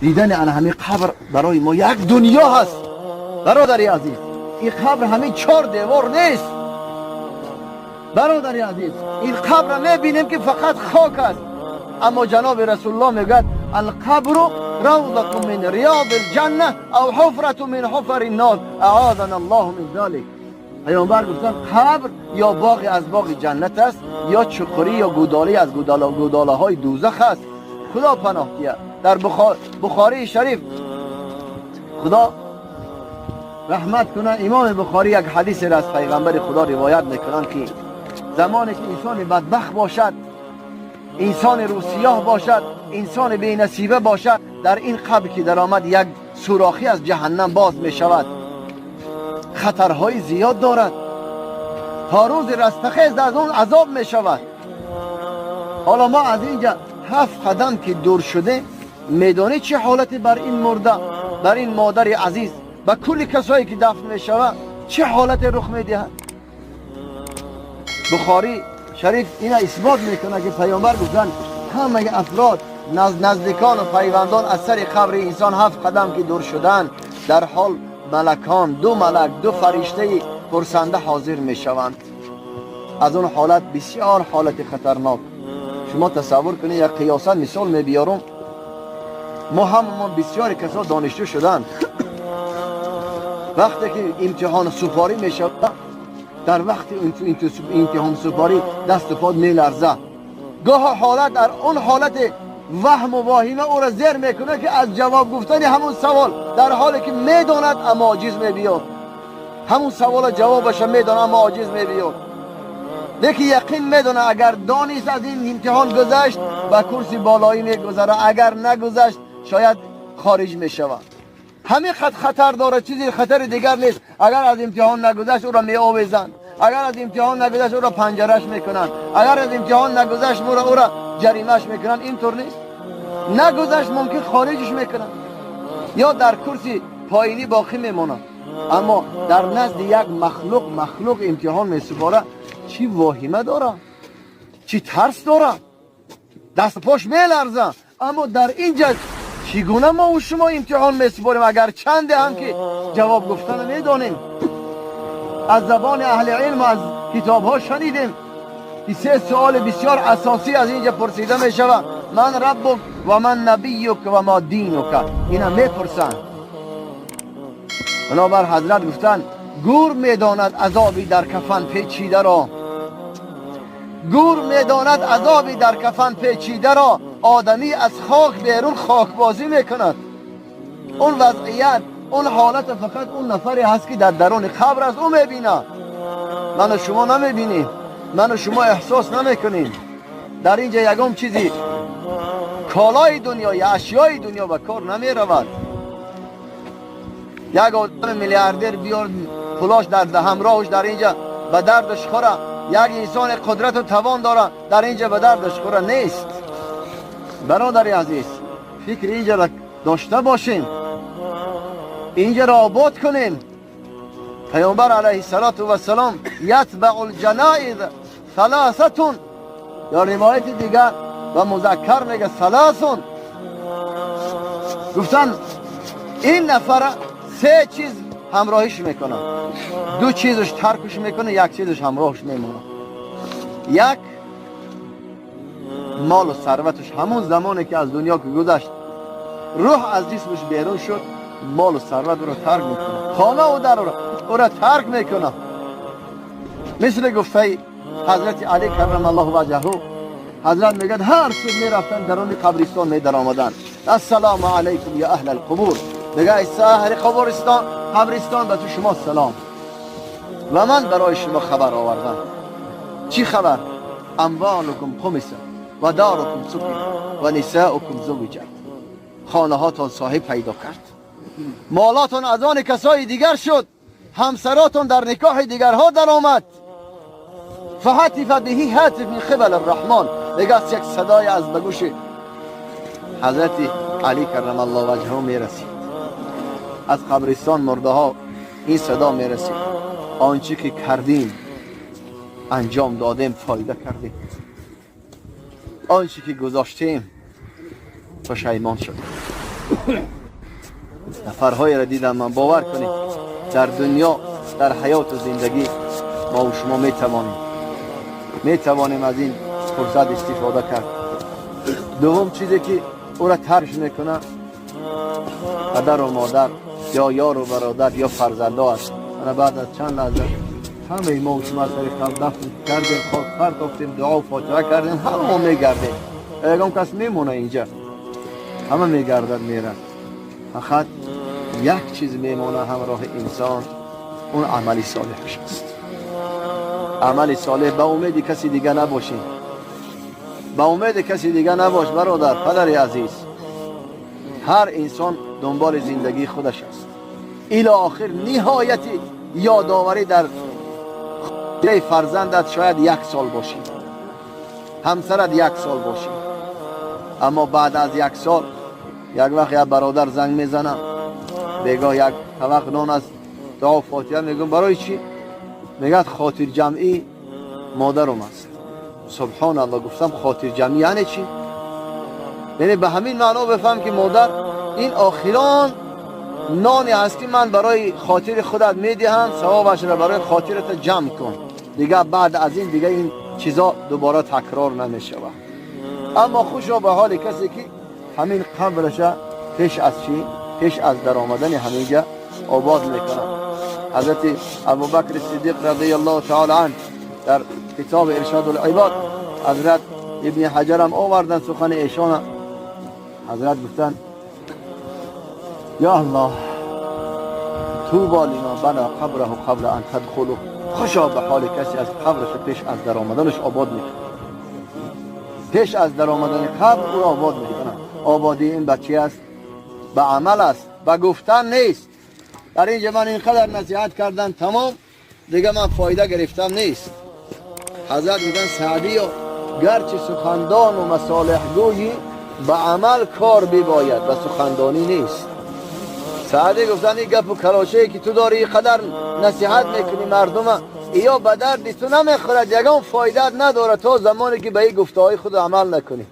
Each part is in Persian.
دیدن ان همین قبر برای ما یک دنیا هست برادری عزیز. این قبر همین 4 دیوار نیست برادری عزیز. این قبر میبینیم که فقط خاک است، اما جناب رسول الله میگه القبر روضة من ریاض الجنه او حفرة من حفر النار اعاذنا الله من ذلك. پیامبر گفتن قبر یا باغی از باغ جنت است یا چقری یا گودالی از گوداله های دوزخ است. خدا پناه کیه. در بخاری شریف خدا رحمت کنه، امام بخاری یک حدیث را از پیغمبر خدا روایت میکنن که زمانی که انسان بدبخت باشد، انسان روسیاه باشد، انسان بی نصیبه باشد، در این قبر که در آمد یک سوراخی از جهنم باز می شود. خطرهای زیاد دارد، تا روز رستخیز از اون عذاب می شود. حالا ما از اینجا 7 قدم که دور شده میدانی چه حالتی بر این مرده، بر این مادر عزیز و کلی کسایی که دفن می شود چه حالتی رخ می دهد. بخاری شریف اینا اثبات میکنه که پیامبر گفتن همه افراد نزدیکان و پیوندان از سر قبر انسان 7 قدم که دور شدن در حال ملکان 2 ملک 2 فرشته پرسنده حاضر میشوند. از اون حالت بسیار حالت خطرناک. شما تصور کنید، یک قیاسا مثال میبیارم. ما هممون بسیار کسا دانشجو شدن، وقتی که امتحان سپاری میشود، در وقت امتحان سپاری دست و پا میلرزه، گاه حالت در اون حالت وهم و واهمه او را زیر میکنه که از جواب گفتن همون سوال در حالی که میداند اما عاجز میبیاد، همون سوال جوابش میداند اما عاجز میبیاد. لیکن یقین میدونه اگر دانست از این امتحان گذشت به کرسی بالایی میگذره، اگر نگذشت شاید خارج میشود. همین خطر داره، چیزی خطر دیگر نیست. اگر از امتحان نگذشت او را میآویزن، اگر از امتحان نگذشت او را پنجرش میکنن، اگر از امتحان نگذشت او را جریمهش میکنن. اینطور نیست، نگذشت ممکن خارجش میکنن یا در کرسی پایینی باقی میمونه. اما در نزد یک مخلوق امتحان میسپاره، چی واهمه داره، چی ترس داره، دست پاش میلرزه. اما در اینجا چگونه ما و شما امتحان میسپاریم اگر چند هم که جواب گفتن میدانیم. از زبان اهل علم از کتاب ها شنیدیم که 3 سوال بسیار اساسی از اینجا پرسیده می شود: من ربک و من نبیک و ما دینک. اینا میپرسند. بنابر حضرت گفتن گور میداند عذابی در کفن پیچیده را، گور میداند عذابی در کفن پیچیده را. آدمی از خاک بیرون خاکبازی میکند. اون وضعیت، اون حالت فقط اون نفری هست که در درون قبر است، اون میبینه. من و شما نمیبینیم، من و شما احساس نمیکنیم. در اینجا یکم چیزی کالای دنیا یا اشیای دنیا به کار نمیرود. یک آدم میلیاردر بیار پولاش در همراهش در اینجا به دردش خوره، یک انسان قدرت و توان داره در اینجا به دردش خوره نیست. برادر عزیز، فکر اینجا را داشته باشیم، اینجا را آباد کنیم. پیامبر علیه السلام یتبع الجنائز 3 یا روایت دیگر و مذکر میگه 3. گفتن این نفر 3 چیز همراهیش میکنه، 2 چیزش ترکش میکنه، 1 چیزش همراهش میمونه. 1 مال و ثروتش، همون زمانی که از دنیا که گذشت روح از جسمش بیرون شد، مال و ثروت رو ترک میکنه، خانه و در او را ترک میکنه. مثل گفته حضرت علی کرم الله وجهه، حضرت میگن هر سو میرفتن در اون قبرستان میدر آمدن: السلام علیکم یا اهل القبور. میگه ای اهل قبرستان به تو شما سلام، و من برای شما خبر آوردم. چی خبر؟ اموالکم خمسه و دارکم سکن و نساؤکم زوجت. خانه هاتون صاحب پیدا کرد، مالاتون از آن کسای دیگر شد، همسراتون در نکاح دیگرها در آمد. فهتف بهی هاتف من قبل الرحمن. دیگه یک صدای از بگوش حضرت علی کرم الله وجهه میرسید. از قبرستان مرده ها این صدا میرسید: آنچه که کردیم انجام دادیم، فایده کردیم. آنچه که گذاشتیم پشیمان شدیم. نفرهای را دیدم من. باور کنید در دنیا، در حیات و زندگی ما و شما میتوانیم از این فرصت استفاده کرد. دوم چیزی که او را ترش میکنه پدر و مادر یا یار و برادر یا فرزنده است. من بعد از چند لحظه همه ما و شما سر خلق دفن کردیم، خاک گفتیم، دعا و فاتحه کردیم، همه ما میگردیم. یکم کس میمونه اینجا، همه میگردد میرن. فقط یک چیز میمونه همراه انسان، اون عمل صالحش است. عمل صالح. به امید کسی دیگه نباشین، به امید کسی دیگه نباش برادر، پدر عزیز. هر انسان دنبال زندگی خودش است. الی آخر نهایت یادآوری در خاطره فرزندت شاید 1 سال باشی، همسرت 1 سال باشی، اما بعد از 1 سال یک وقت یک برادر زنگ میزنه بگاه یک طبق نان از دعا فاتحه، میگم برای چی؟ میگه خاطر جمعی مادرم است. سبحان الله. گفتم خاطر جمعی یعنی چی؟ یعنی به همین معنا بفهم که مادر این آخران نانی هست که من برای خاطر خودت میدهم، ثوابش را برای خاطرت جمع کن، دیگه بعد از این دیگه این چیزا دوباره تکرار نمیشه. اما خوشا به حال کسی که همین قبرش پیش از چی؟ پیش از در آمدن همینجا آباد میکنه. حضرت ابوبکر صدیق رضی الله تعالی عنه در کتاب ارشاد العباد حضرت ابن حجر هم آوردن سخن ایشان. حضرت گفتن یا الله طوبی لمن بنا قبره قبل ان تدخله. خوشا به حال کسی از قبرش پیش از در آمدنش آباد میکنه. پیش از در آمدن قبر او آباد میکنه. آبادی این بچه است؟ به عمل است، به گفتن نیست. در اینجا من اینقدر نصیحت کردن تمام دیگه من فایده گرفتم نیست. حضرت میگن سعدی گرچه سخندان و مصالح گویی به عمل کار بباید و سخندانی نیست. سعدی گفتن این گپ و کلاشه که تو داری قدر نصیحت میکنی مردم یا به درد تو نمیخورد، یگان فایدت نداره تا زمانی که به این گفته های خود عمل نکنی.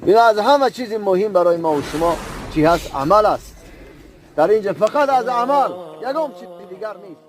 این از همه چیز مهم برای ما و شما چی هست؟ عمل است. در اینجا فقط از عمل، یگان چیز دیگر نیست.